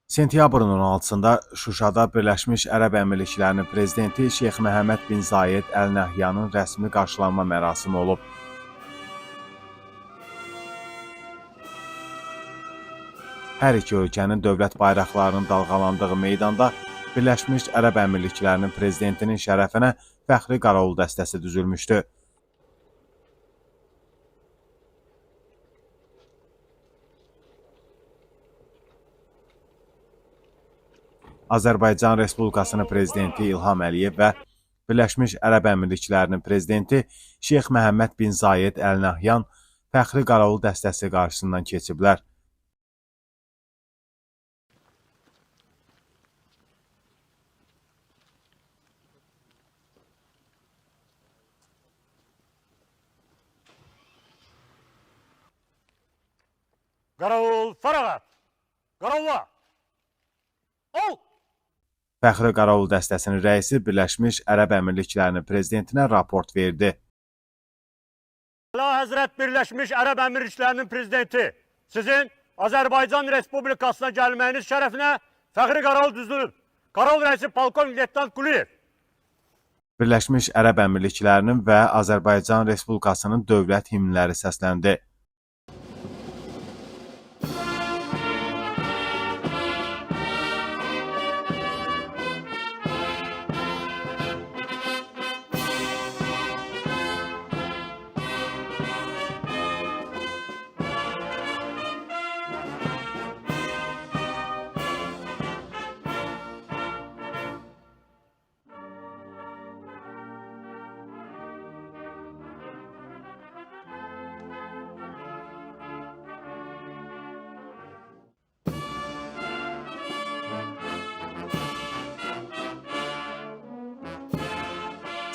Sentyabrın 16-da Şuşada Birləşmiş Ərəb Əmirliklərinin prezidenti Şeyx Məhəmməd bin Zayed Əl Nəhyanın rəsmi qarşılanma mərasimi olub. Hər iki ölkənin dövlət bayraqlarının dalğalandığı meydanda Birləşmiş Ərəb Əmirliklərinin prezidentinin şərəfinə fəxri qaravul dəstəsi düzülmüşdü. Azərbaycan Respublikasının prezidenti İlham Əliyev və Birləşmiş Ərəb Əmirliklərinin prezidenti Şeyx Məhəmməd bin Zayed Əl Nəhyan fəxri qaravul dəstəsi qarşısından keçiblər. Qaravul, fərağat! Qaravula! Ol! Fəxri qaravul dəstəsinin rəisi Birləşmiş Ərəb Əmirliklərinin prezidentinə raport verdi. Əla Həzrət Birləşmiş Ərəb Əmirliklərinin prezidenti, sizin Azərbaycan Respublikasına gəlməyiniz şərəfinə fəxri qaravul düzülüb. Qaravul rəisi Polkovnik Leytenant Quliyev. Birləşmiş Ərəb Əmirliklərinin və Azərbaycan Respublikasının dövlət himnləri səsləndi.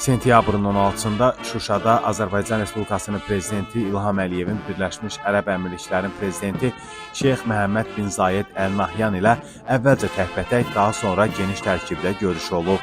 Sentyabrın 16-da Şuşada Azərbaycan Respublikasının prezidenti İlham Əliyevin Birləşmiş Ərəb Əmirliklərinin prezidenti Şeyx Məhəmməd bin Zayed Əl Nəhyan ilə əvvəlcə təkbətək, daha sonra geniş tərkibdə görüşü olub.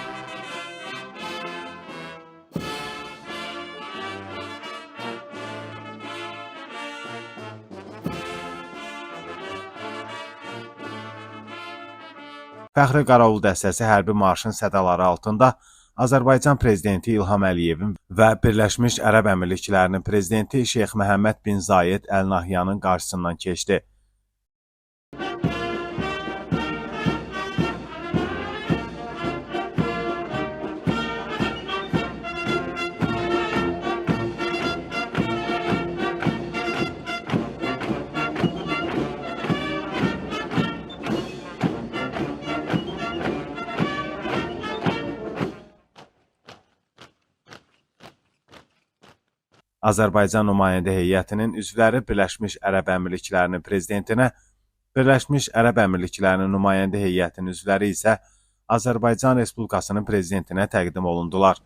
Fəxri qaravul dəstəsi hərbi marşın sədaları altında Azərbaycan prezidenti İlham Əliyevin və Birləşmiş Ərəb Əmirliklərinin prezidenti Şeyx Məhəmməd bin Zayed Əl Nəhyanın qarşısından keçdi. Azərbaycan nümayəndə heyətinin üzvləri Birləşmiş Ərəb Əmirliklərinin prezidentinə, Birləşmiş Ərəb Əmirliklərinin nümayəndə heyətinin üzvləri isə Azərbaycan Respublikasının prezidentinə təqdim olundular.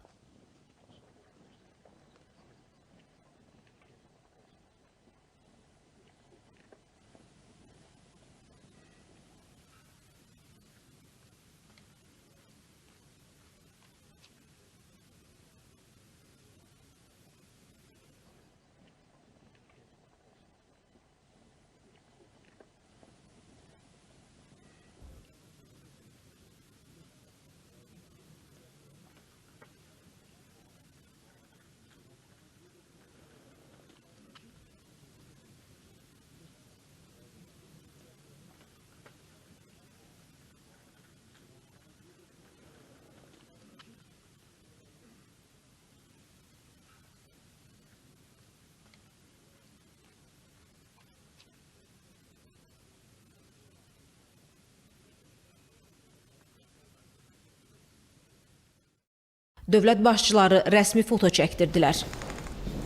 Dövlət başçıları rəsmi foto çəkdirdilər.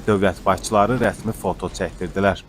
Dövlət başçıları rəsmi foto çəkdirdilər.